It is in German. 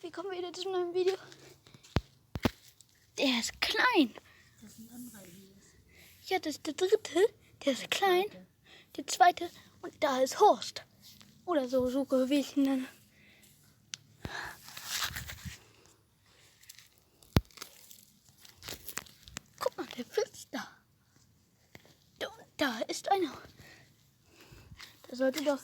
willkommen wieder zu einem neuen Video. Der ist klein. Das sind andere Elias. Ja, das ist der dritte. Der ist klein. Der zweite. Und da ist Horst. Oder so will ich ihn nennen. Guck mal, der Pilz da. Und da ist einer. Da sollte doch